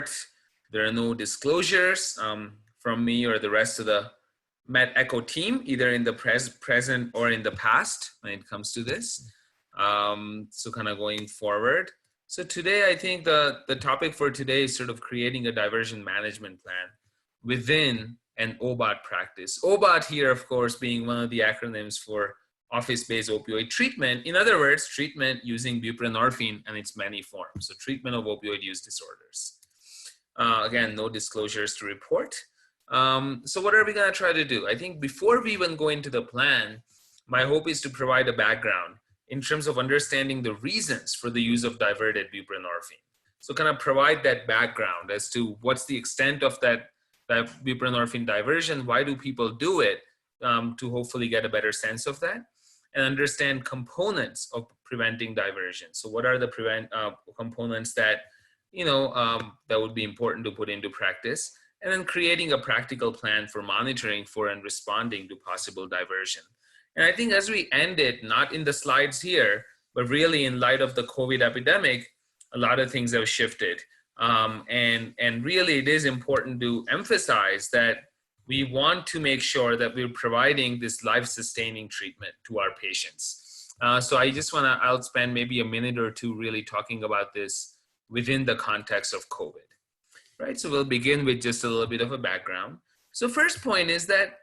start, there are no disclosures from me or the rest of the MedEcho team, either in the present or in the past when it comes to this. So kind of going forward. So today, I think the topic for today is sort of creating a diversion management plan within an OBOT practice. OBOT here, of course, being one of the acronyms for office-based opioid treatment. In other words, treatment using buprenorphine and its many forms. So treatment of opioid use disorders. Again, no disclosures to report. So what are we going to try to do? I think before we even go into the plan, my hope is to provide a background in terms of understanding the reasons for the use of diverted buprenorphine. So kind of provide that background as to what's the extent of that buprenorphine diversion, why do people do it, to hopefully get a better sense of that, and understand components of preventing diversion. So what are the components that, that would be important to put into practice, and then creating a practical plan for monitoring for and responding to possible diversion. And I think as we end it, not in the slides here, but really in light of the COVID epidemic, a lot of things have shifted. And really it is important to emphasize that we want to make sure that we're providing this life-sustaining treatment to our patients. So I just I'll spend maybe a minute or two really talking about this within the context of COVID, right? So we'll begin with just a little bit of a background. So first point is that,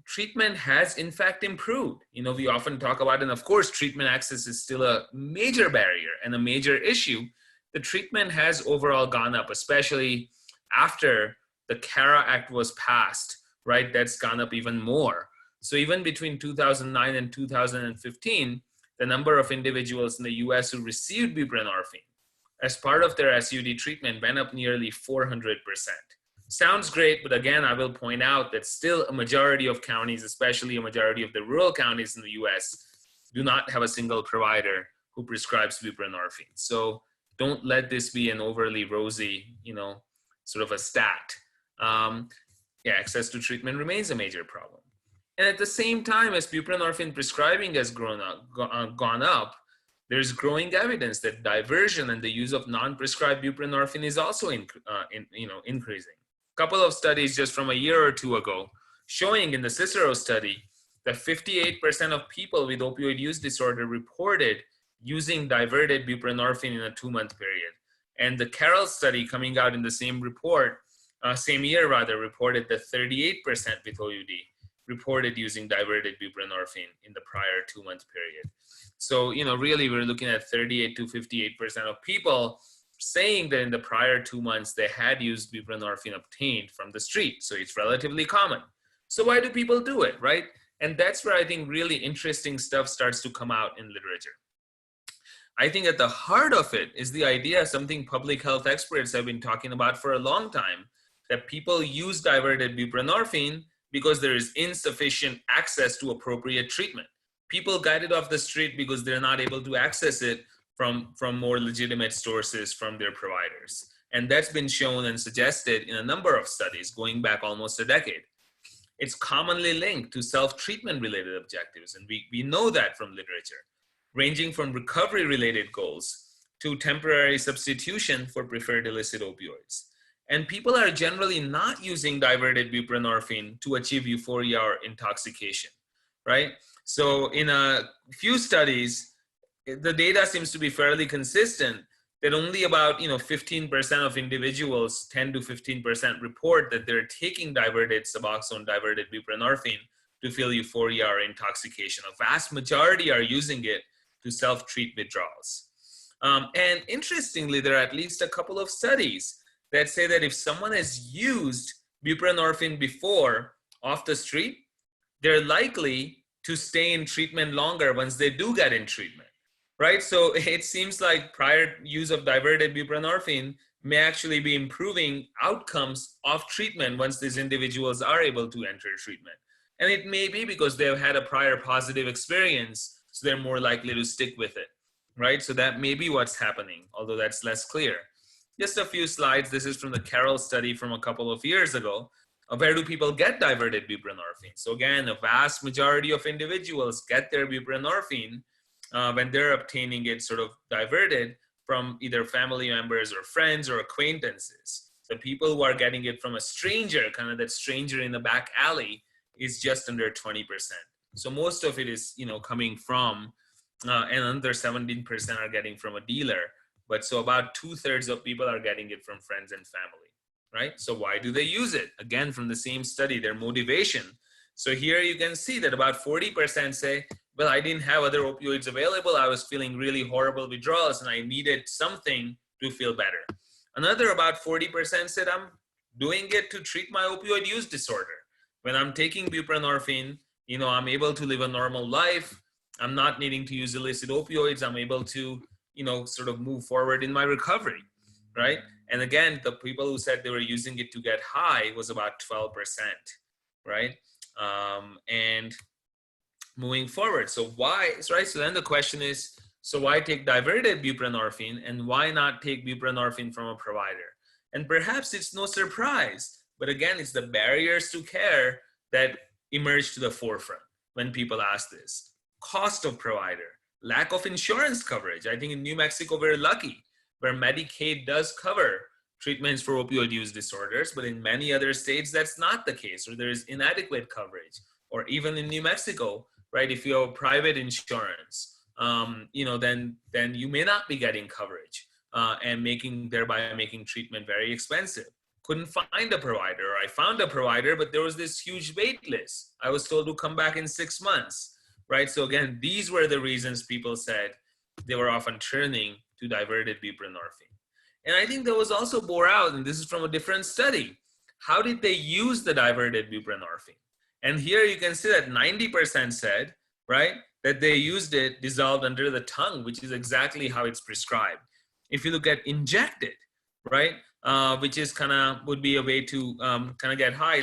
treatment has in fact improved. We often talk about, and of course, treatment access is still a major barrier and a major issue. The treatment has overall gone up, especially after the CARA Act was passed, right? That's gone up even more. So even between 2009 and 2015, the number of individuals in the US who received buprenorphine as part of their SUD treatment went up nearly 400%. Sounds great, but again, I will point out that still a majority of counties, especially a majority of the rural counties in the US, do not have a single provider who prescribes buprenorphine. So don't let this be an overly rosy, sort of a stat. Access to treatment remains a major problem. And at the same time, as buprenorphine prescribing has gone up, there's growing evidence that diversion and the use of non-prescribed buprenorphine is also increasing. A couple of studies just from a year or two ago showing in the Cicero study that 58% of people with opioid use disorder reported using diverted buprenorphine in a 2-month period. And the Carroll study coming out in the same year reported that 38% with OUD reported using diverted buprenorphine in the prior 2-month period. So, really we're looking at 38 to 58% of people saying that in the prior 2 months, they had used buprenorphine obtained from the street. So it's relatively common. So why do people do it, right? And that's where I think really interesting stuff starts to come out in literature. I think at the heart of it is the idea, something public health experts have been talking about for a long time, that people use diverted buprenorphine because there is insufficient access to appropriate treatment. People get it off the street because they're not able to access it from more legitimate sources from their providers. And that's been shown and suggested in a number of studies going back almost a decade. It's commonly linked to self-treatment related objectives. And we know that from literature, ranging from recovery related goals to temporary substitution for preferred illicit opioids. And people are generally not using diverted buprenorphine to achieve euphoria or intoxication, right? So in a few studies, the data seems to be fairly consistent that only about 15% of individuals, 10 to 15% report that they're taking diverted Suboxone, diverted buprenorphine to feel euphoria or intoxication. A vast majority are using it to self-treat withdrawals. And interestingly, there are at least a couple of studies that say that if someone has used buprenorphine before off the street, they're likely to stay in treatment longer once they do get in treatment, right? So it seems like prior use of diverted buprenorphine may actually be improving outcomes of treatment once these individuals are able to enter treatment. And it may be because they've had a prior positive experience, so they're more likely to stick with it, right? So that may be what's happening, although that's less clear. Just a few slides. This is from the Carroll study from a couple of years ago. Where do people get diverted buprenorphine? So again, a vast majority of individuals get their buprenorphine when they're obtaining it sort of diverted from either family members or friends or acquaintances. The people who are getting it from a stranger, kind of that stranger in the back alley, is just under 20%. So most of it is, coming from, and under 17% are getting from a dealer. But so about 2/3 of people are getting it from friends and family, right? So why do they use it? Again, from the same study, their motivation. So here you can see that about 40% say, well, I didn't have other opioids available. I was feeling really horrible withdrawals and I needed something to feel better. Another about 40% said, I'm doing it to treat my opioid use disorder. When I'm taking buprenorphine, I'm able to live a normal life. I'm not needing to use illicit opioids. I'm able to, sort of move forward in my recovery, right? And again, the people who said they were using it to get high was about 12%, right? And moving forward, so why, right? So then the question is, so why take diverted buprenorphine and why not take buprenorphine from a provider? And perhaps it's no surprise, but again, it's the barriers to care that emerge to the forefront when people ask this. Cost of provider, lack of insurance coverage. I think in New Mexico, we're lucky where Medicaid does cover treatments for opioid use disorders, but in many other states, that's not the case, or there's inadequate coverage. Or even in New Mexico, right, if you have private insurance, then you may not be getting coverage and thereby making treatment very expensive. Couldn't find a provider, or I found a provider, but there was this huge wait list. I was told to come back in 6 months, right? So again, these were the reasons people said they were often turning to diverted buprenorphine. And I think that was also bore out, and this is from a different study. How did they use the diverted buprenorphine? And here you can see that 90% said, right, that they used it dissolved under the tongue, which is exactly how it's prescribed. If you look at injected, right, which is would be a way to kind of get high,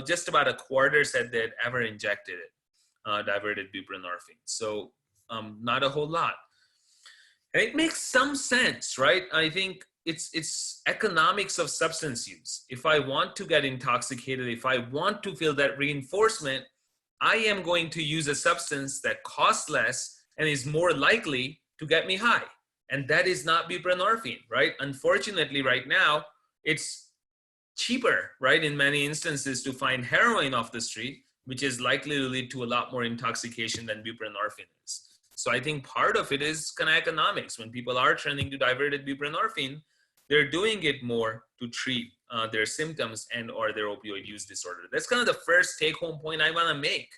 just about a quarter said they'd ever injected it, diverted buprenorphine. So not a whole lot. And it makes some sense, right? I think it's economics of substance use. If I want to get intoxicated, if I want to feel that reinforcement, I am going to use a substance that costs less and is more likely to get me high. And that is not buprenorphine, right? Unfortunately, right now, it's cheaper, right, in many instances to find heroin off the street, which is likely to lead to a lot more intoxication than buprenorphine is. So I think part of it is kind of economics. When people are turning to diverted buprenorphine, they're doing it more to treat their symptoms and or their opioid use disorder. That's kind of the first take-home point I want to make,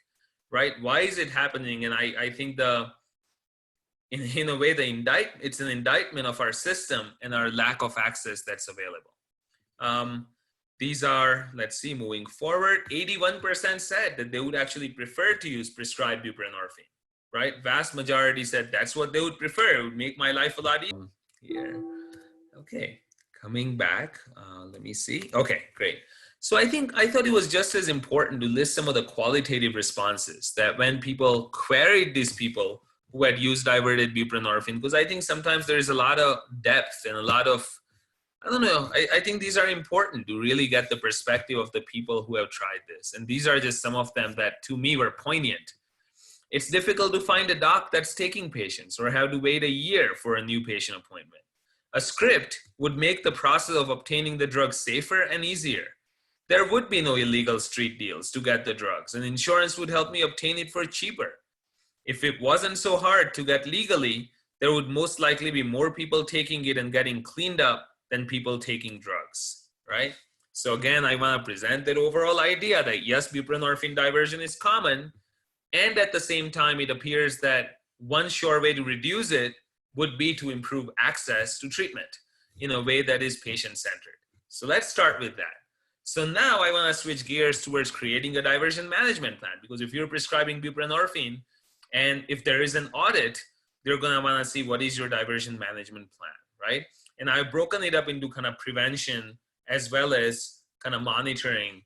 right? Why is it happening? And I think in a way, it's an indictment of our system and our lack of access that's available. These are, let's see, moving forward, 81% said that they would actually prefer to use prescribed buprenorphine. Right? Vast majority said that's what they would prefer. It would make my life a lot easier. Here. Okay, coming back. Let me see. Okay, great. So I thought it was just as important to list some of the qualitative responses that when people queried these people who had used diverted buprenorphine, because I think sometimes there is a lot of depth and a lot of, I don't know, I think these are important to really get the perspective of the people who have tried this. And these are just some of them that to me were poignant. It's difficult to find a doc that's taking patients or have to wait a year for a new patient appointment. A script would make the process of obtaining the drug safer and easier. There would be no illegal street deals to get the drugs, and insurance would help me obtain it for cheaper. If it wasn't so hard to get legally, there would most likely be more people taking it and getting cleaned up than people taking drugs, right? So again, I want to present that overall idea that yes, buprenorphine diversion is common, and at the same time, it appears that one sure way to reduce it would be to improve access to treatment in a way that is patient-centered. So let's start with that. So now I want to switch gears towards creating a diversion management plan, because if you're prescribing buprenorphine and if there is an audit, they're going to want to see what is your diversion management plan, right? And I've broken it up into kind of prevention as well as kind of monitoring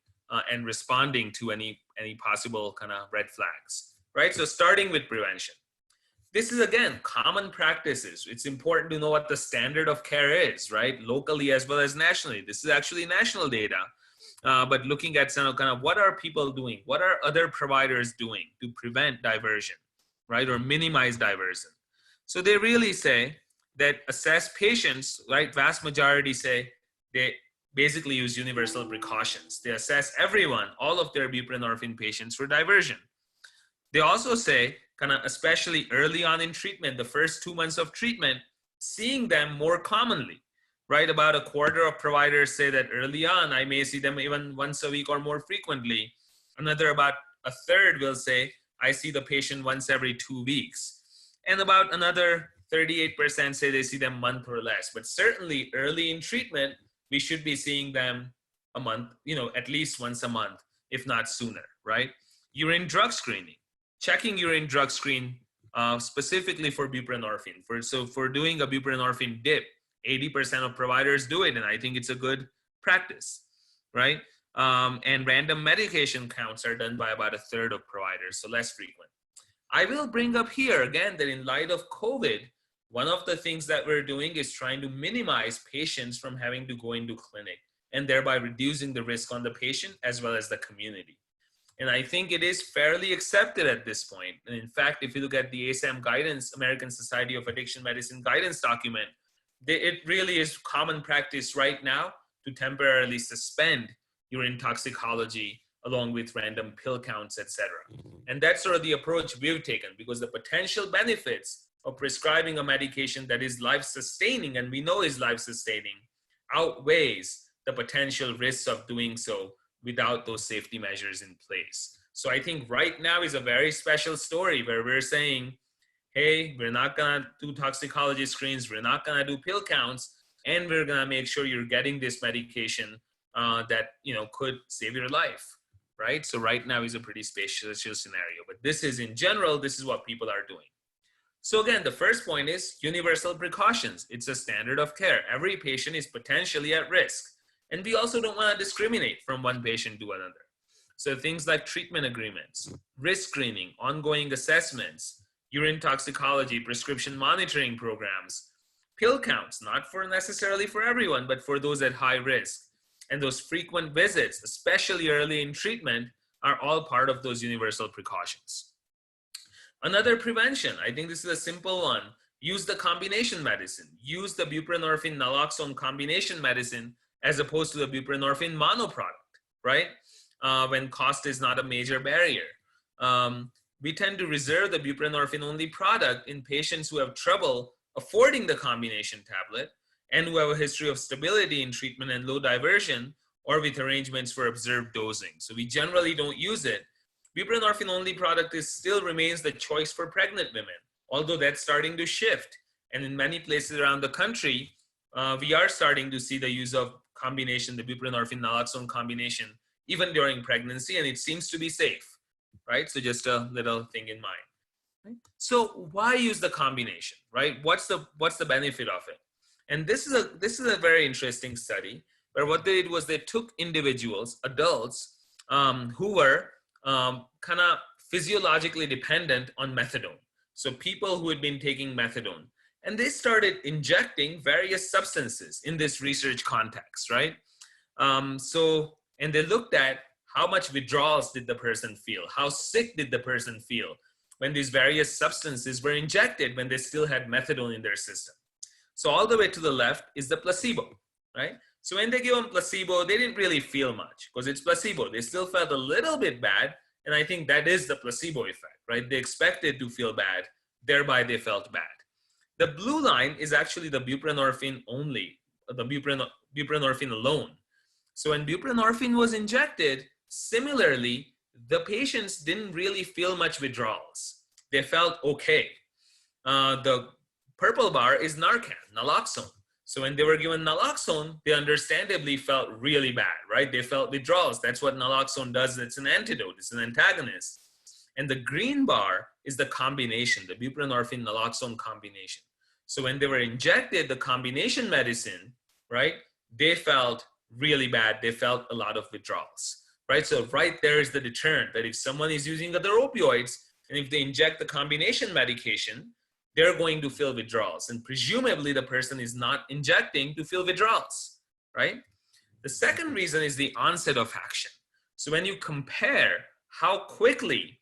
and responding to any possible kind of red flags, right? So starting with prevention. This is, again, common practices. It's important to know what the standard of care is, right? Locally as well as nationally. This is actually national data, but looking at kind of what are people doing? What are other providers doing to prevent diversion, right? Or minimize diversion. So they really say that assess patients, right? Vast majority say they basically use universal precautions. They assess everyone, all of their buprenorphine patients for diversion. They also say, kind of especially early on in treatment, the first 2 months of treatment, seeing them more commonly, right? About a quarter of providers say that early on, I may see them even once a week or more frequently. Another about a third will say, I see the patient once every 2 weeks. And about another 38% say they see them a month or less. But certainly early in treatment, we should be seeing them a month, at least once a month, if not sooner, right? Urine drug screening, checking urine drug screen specifically for buprenorphine. For doing a buprenorphine dip, 80% of providers do it, and I think it's a good practice, right? And random medication counts are done by about a third of providers, so less frequent. I will bring up here again that in light of COVID, one of the things that we're doing is trying to minimize patients from having to go into clinic and thereby reducing the risk on the patient as well as the community. And I think it is fairly accepted at this point. And in fact, if you look at the ASAM guidance, American Society of Addiction Medicine guidance document, it really is common practice right now to temporarily suspend urine toxicology along with random pill counts, etc. And that's sort of the approach we've taken, because the potential benefits of prescribing a medication that is life-sustaining, and we know is life-sustaining, outweighs the potential risks of doing so without those safety measures in place. So I think right now is a very special story where we're saying, hey, we're not gonna do toxicology screens, we're not gonna do pill counts, and we're gonna make sure you're getting this medication that could save your life, right? So right now is a pretty special scenario, but this is in general, this is what people are doing. So again, the first point is universal precautions. It's a standard of care. Every patient is potentially at risk. And we also don't want to discriminate from one patient to another. So things like treatment agreements, risk screening, ongoing assessments, urine toxicology, prescription monitoring programs, pill counts, not for necessarily for everyone, but for those at high risk. And those frequent visits, especially early in treatment, are all part of those universal precautions. Another prevention, I think this is a simple one, use the combination medicine. Use the buprenorphine naloxone combination medicine as opposed to the buprenorphine mono product, right? When cost is not a major barrier. We tend to reserve the buprenorphine only product in patients who have trouble affording the combination tablet and who have a history of stability in treatment and low diversion, or with arrangements for observed dosing. So we generally don't use it. Buprenorphine only product still remains the choice for pregnant women, although that's starting to shift. And in many places around the country, we are starting to see the use of combination, the buprenorphine naloxone combination, even during pregnancy, and it seems to be safe, right? So just a little thing in mind. Right? So why use the combination, right? What's the benefit of it? And this is a very interesting study where what they did was they took individuals, adults, who were kind of physiologically dependent on methadone. So people who had been taking methadone, and they started injecting various substances in this research context, right? And they looked at how much withdrawals did the person feel? How sick did the person feel when these various substances were injected when they still had methadone in their system? So all the way to the left is the placebo, right? So when they give them placebo, they didn't really feel much because it's placebo. They still felt a little bit bad. And I think that is the placebo effect, right? They expected to feel bad, thereby they felt bad. The blue line is actually the buprenorphine only, the buprenorphine alone. So when buprenorphine was injected, similarly, the patients didn't really feel much withdrawals. They felt okay. The purple bar is Narcan, naloxone. So when they were given naloxone, they understandably felt really bad, right? They felt withdrawals. That's what naloxone does. It's an antidote. It's an antagonist. And the green bar is the combination, the buprenorphine naloxone combination. So when they were injected the combination medicine, right, they felt really bad. They felt a lot of withdrawals, right? So right there is the deterrent that if someone is using other opioids and if they inject the combination medication, they're going to feel withdrawals. And presumably the person is not injecting to feel withdrawals, right? The second reason is the onset of action. So when you compare how quickly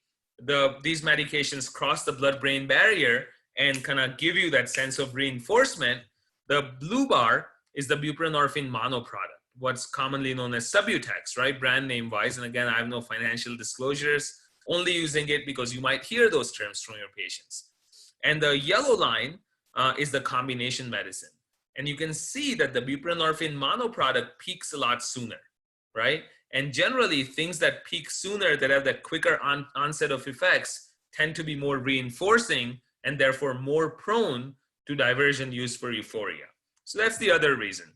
these medications cross the blood-brain barrier and kind of give you that sense of reinforcement. The blue bar is the buprenorphine mono product, what's commonly known as Subutex, right? Brand name wise. And again, I have no financial disclosures, only using it because you might hear those terms from your patients. And the yellow line is the combination medicine. And you can see that the buprenorphine mono product peaks a lot sooner, right? And generally, things that peak sooner, that have that quicker onset of effects, tend to be more reinforcing and therefore more prone to diversion use for euphoria. So that's the other reason.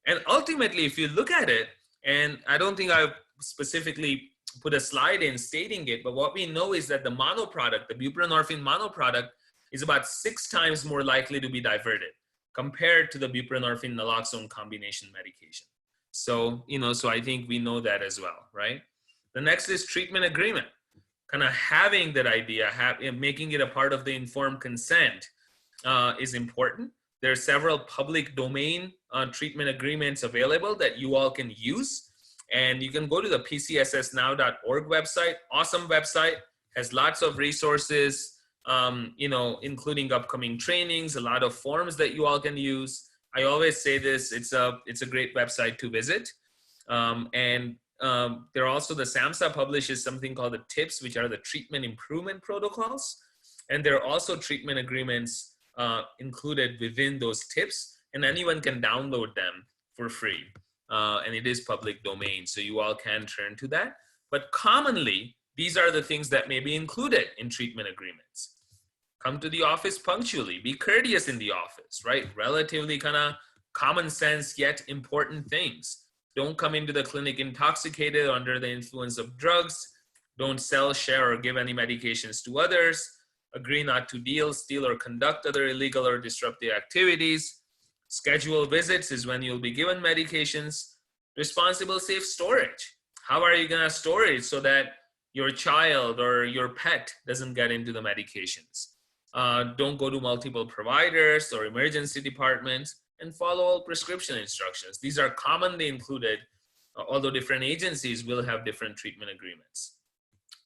And ultimately, if you look at it, and I don't think I've specifically put a slide in stating it, but what we know is that the mono product, the buprenorphine mono product, is about 6 times more likely to be diverted compared to the buprenorphine naloxone combination medication. So, so I think we know that as well, right? The next is treatment agreement. Kind of having that idea, making it a part of the informed consent is important. There are several public domain treatment agreements available that you all can use. And you can go to the pcssnow.org website, awesome website, has lots of resources, including upcoming trainings, a lot of forms that you all can use. I always say this, it's a great website to visit. There are also, the SAMHSA publishes something called the TIPS, which are the treatment improvement protocols. And there are also treatment agreements included within those TIPS, and anyone can download them for free. And it is public domain, so you all can turn to that. But commonly, these are the things that may be included in treatment agreements. Come to the office punctually, be courteous in the office, right? Relatively kind of common sense yet important things. Don't come into the clinic intoxicated, under the influence of drugs. Don't sell, share, or give any medications to others. Agree not to deal, steal, or conduct other illegal or disruptive activities. Schedule visits is when you'll be given medications. Responsible safe storage. How are you going to store it so that your child or your pet doesn't get into the medications? Don't go to multiple providers or emergency departments, and follow all prescription instructions. These are commonly included, although different agencies will have different treatment agreements.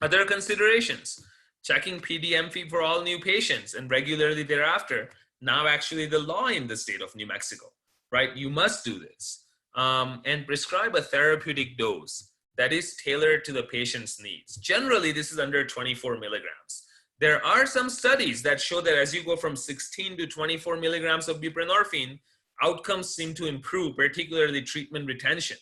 Other considerations: checking PDMF for all new patients and regularly thereafter. Now actually the law in the state of New Mexico, right? You must do this. And prescribe a therapeutic dose that is tailored to the patient's needs. Generally, this is under 24 milligrams. There are some studies that show that as you go from 16 to 24 milligrams of buprenorphine, outcomes seem to improve, particularly treatment retention.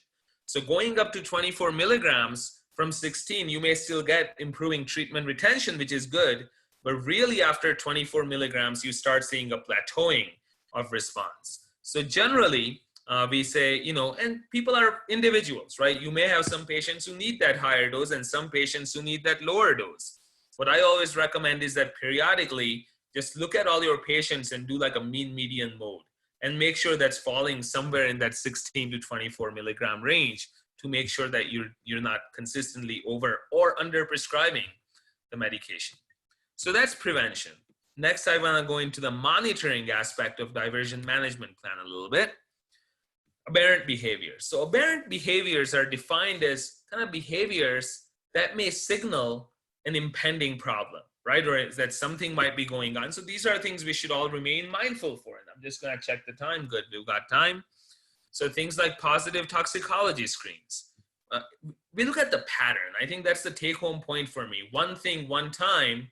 So going up to 24 milligrams from 16, you may still get improving treatment retention, which is good, but really after 24 milligrams, you start seeing a plateauing of response. So generally, we say, and people are individuals, right? You may have some patients who need that higher dose and some patients who need that lower dose. What I always recommend is that periodically, just look at all your patients and do like a mean median mode, and make sure that's falling somewhere in that 16 to 24 milligram range to make sure that you're not consistently over or under prescribing the medication. So that's prevention. Next, I want to go into the monitoring aspect of diversion management plan a little bit. Aberrant behaviors. So aberrant behaviors are defined as kind of behaviors that may signal an impending problem, right? Or that something might be going on. So these are things we should all remain mindful for. And I'm just going to check the time. Good, we've got time. So things like positive toxicology screens. We look at the pattern. I think that's the take-home point for me. One thing, one time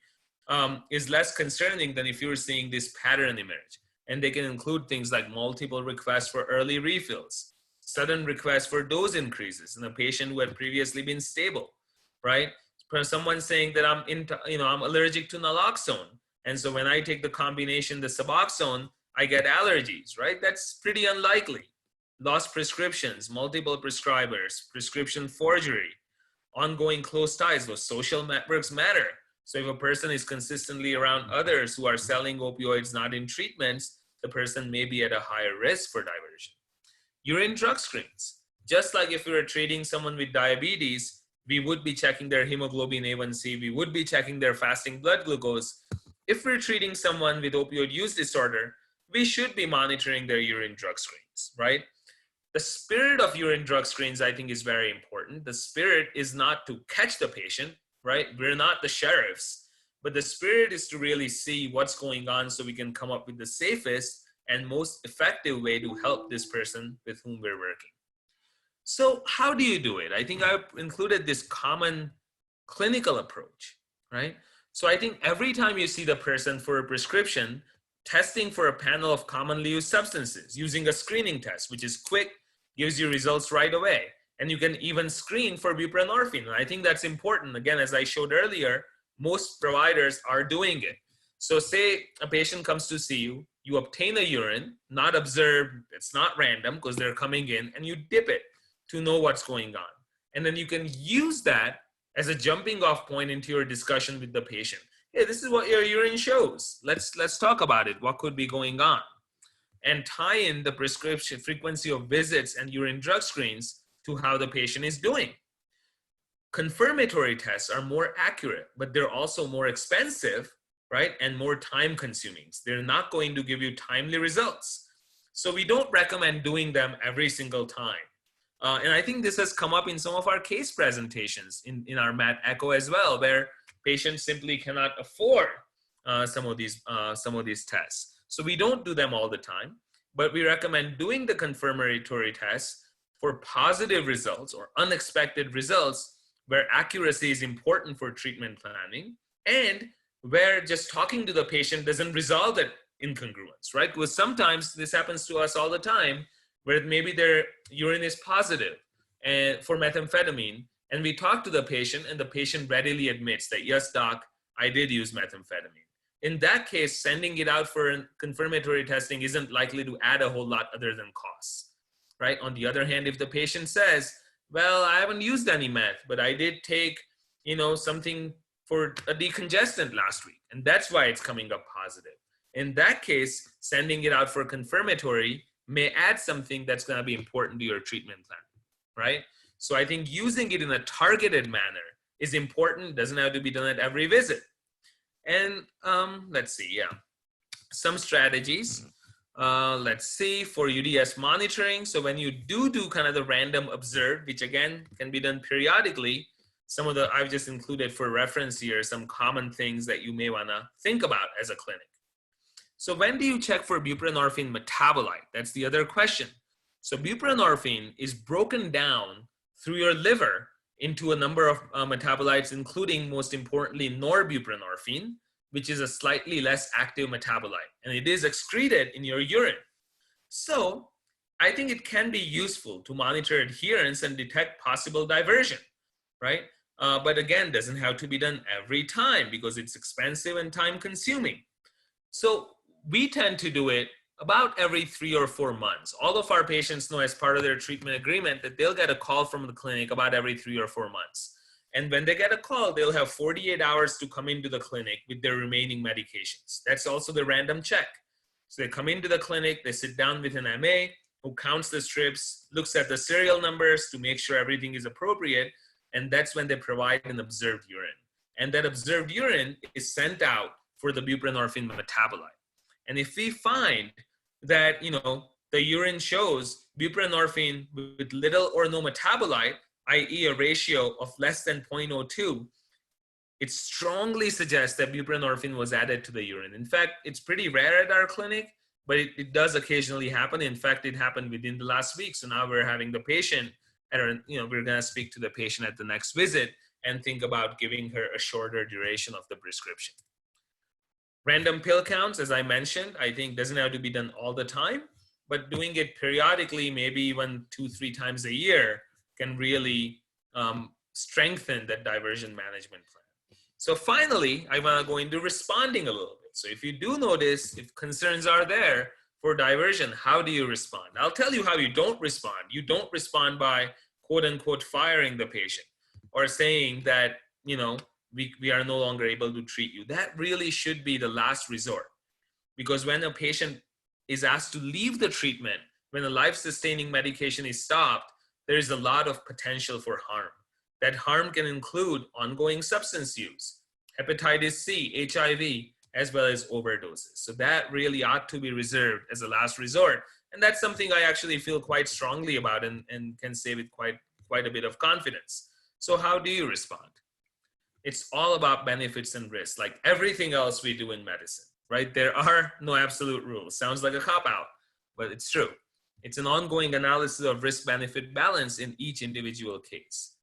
is less concerning than if you're seeing this pattern emerge. And they can include things like multiple requests for early refills, sudden requests for dose increases in a patient who had previously been stable, right? For someone saying that I'm allergic to naloxone, and so when I take the combination, the Suboxone, I get allergies, right? That's pretty unlikely. Lost prescriptions, multiple prescribers, prescription forgery, ongoing close ties. Those social networks matter. So if a person is consistently around others who are selling opioids not in treatments, the person may be at a higher risk for diversion. Urine drug screens. Just like if we were treating someone with diabetes, we would be checking their hemoglobin A1C, we would be checking their fasting blood glucose. If we're treating someone with opioid use disorder, we should be monitoring their urine drug screens, right? The spirit of urine drug screens, I think, is very important. The spirit is not to catch the patient, right? We're not the sheriffs. but the spirit is to really see what's going on so we can come up with the safest and most effective way to help this person with whom we're working. So how do you do it? I think I've included this common clinical approach, right? So I think every time you see the person for a prescription, testing for a panel of commonly used substances using a screening test, which is quick, gives you results right away. And you can even screen for buprenorphine. And I think that's important. Again, as I showed earlier, most providers are doing it. So say a patient comes to see you, you obtain a urine, not observed, it's not random because they're coming in, and you dip it to know what's going on. And then you can use that as a jumping off point into your discussion with the patient. Hey, this is what your urine shows. Let's talk about it. What could be going on? And tie in the prescription frequency of visits and urine drug screens to how the patient is doing. Confirmatory tests are more accurate, but they're also more expensive, right? And more time consuming. They're not going to give you timely results. So we don't recommend doing them every single time. And I think this has come up in some of our case presentations in our MAT Echo as well, where patients simply cannot afford some of these tests. So we don't do them all the time, but we recommend doing the confirmatory tests for positive results or unexpected results where accuracy is important for treatment planning and where just talking to the patient doesn't resolve that incongruence, right? Because sometimes this happens to us all the time where maybe their urine is positive and for methamphetamine, and we talk to the patient and the patient readily admits that, yes, doc, I did use methamphetamine. In that case, sending it out for confirmatory testing isn't likely to add a whole lot other than costs, right? On the other hand, if the patient says, well, I haven't used any meth, but I did take, something for a decongestant last week, and that's why it's coming up positive. In that case, sending it out for confirmatory may add something that's going to be important to your treatment plan, right? So I think using it in a targeted manner is important. It doesn't have to be done at every visit. And let's see, some strategies. Let's see, for UDS monitoring. So when you do kind of the random observe, which again can be done periodically, some of the, I've just included for reference here, some common things that you may want to think about as a clinic. So when do you check for buprenorphine metabolite? That's the other question. So buprenorphine is broken down through your liver into a number of metabolites, including, most importantly, norbuprenorphine, which is a slightly less active metabolite, and it is excreted in your urine. So I think it can be useful to monitor adherence and detect possible diversion, right? But again, doesn't have to be done every time because it's expensive and time consuming. So we tend to do it about every 3 or 4 months. All of our patients know as part of their treatment agreement that they'll get a call from the clinic about every 3 or 4 months. And when they get a call, they'll have 48 hours to come into the clinic with their remaining medications. That's also the random check. So they come into the clinic, they sit down with an MA who counts the strips, looks at the serial numbers to make sure everything is appropriate, and that's when they provide an observed urine. And that observed urine is sent out for the buprenorphine metabolite. And if we find that, the urine shows buprenorphine with little or no metabolite, i.e. a ratio of less than 0.02, it strongly suggests that buprenorphine was added to the urine. In fact, it's pretty rare at our clinic, but it does occasionally happen. In fact, it happened within the last week. So now we're having the patient, we're going to speak to the patient at the next visit and think about giving her a shorter duration of the prescription. Random pill counts, as I mentioned, I think doesn't have to be done all the time, but doing it periodically, maybe even 2-3 times a year, can really strengthen that diversion management plan. So finally, I want to go into responding a little bit. So if you do notice, if concerns are there for diversion, how do you respond? I'll tell you how you don't respond. You don't respond by quote unquote firing the patient or saying that, we are no longer able to treat you. That really should be the last resort, because when a patient is asked to leave the treatment, when a life-sustaining medication is stopped, there is a lot of potential for harm. That harm can include ongoing substance use, hepatitis C, HIV, as well as overdoses. So that really ought to be reserved as a last resort. And that's something I actually feel quite strongly about and can say with quite a bit of confidence. So how do you respond? It's all about benefits and risks, like everything else we do in medicine, right? There are no absolute rules. Sounds like a cop-out, but it's true. It's an ongoing analysis of risk-benefit balance in each individual case.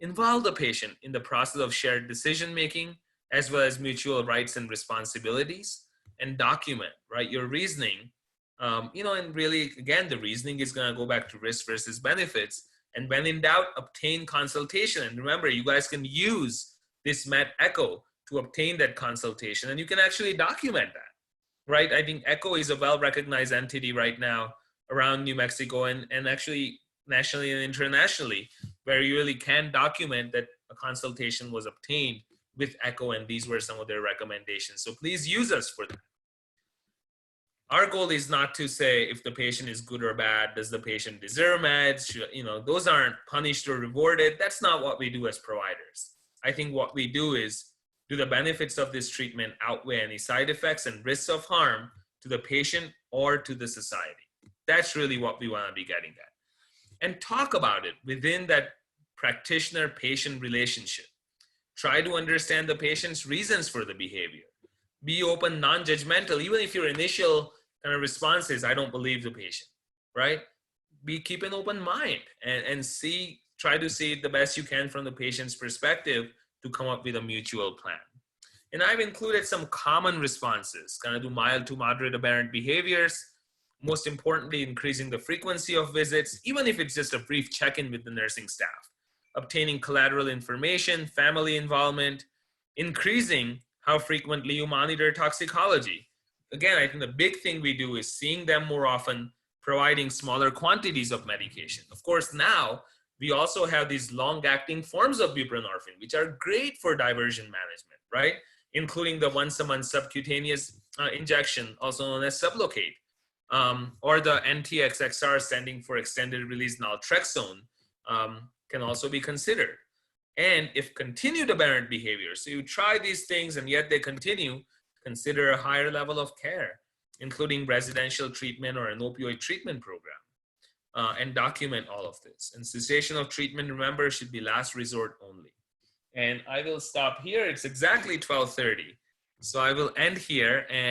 Involve the patient in the process of shared decision-making, as well as mutual rights and responsibilities, and document, right, your reasoning. And really, again, the reasoning is going to go back to risk versus benefits. And when in doubt, obtain consultation. And remember, you guys can use this Met Echo to obtain that consultation, and you can actually document that, right? I think Echo is a well-recognized entity right now around New Mexico and actually nationally and internationally, where you really can document that a consultation was obtained with Echo, and these were some of their recommendations. So please use us for that. Our goal is not to say if the patient is good or bad, does the patient deserve meds? Those aren't punished or rewarded. That's not what we do as providers. I think what we do is, do the benefits of this treatment outweigh any side effects and risks of harm to the patient or to the society? That's really what we want to be getting at. And talk about it within that practitioner-patient relationship. Try to understand the patient's reasons for the behavior. Be open, non-judgmental, even if your initial kind of response is, I don't believe the patient, right? Keep an open mind and try to see the best you can from the patient's perspective to come up with a mutual plan. And I've included some common responses, kind of do mild to moderate aberrant behaviors. Most importantly, increasing the frequency of visits, even if it's just a brief check-in with the nursing staff. Obtaining collateral information, family involvement, increasing how frequently you monitor toxicology. Again, I think the big thing we do is seeing them more often, providing smaller quantities of medication. Of course, now we also have these long-acting forms of buprenorphine, which are great for diversion management, right? Including the once-a-month subcutaneous injection, also known as Sublocade, or the NTXXR, standing for extended-release naltrexone, can also be considered. And if continued aberrant behavior, so you try these things and yet they continue, consider a higher level of care, including residential treatment or an opioid treatment program, and document all of this. And cessation of treatment, remember, should be last resort only. And I will stop here. It's exactly 12:30. So I will end here. And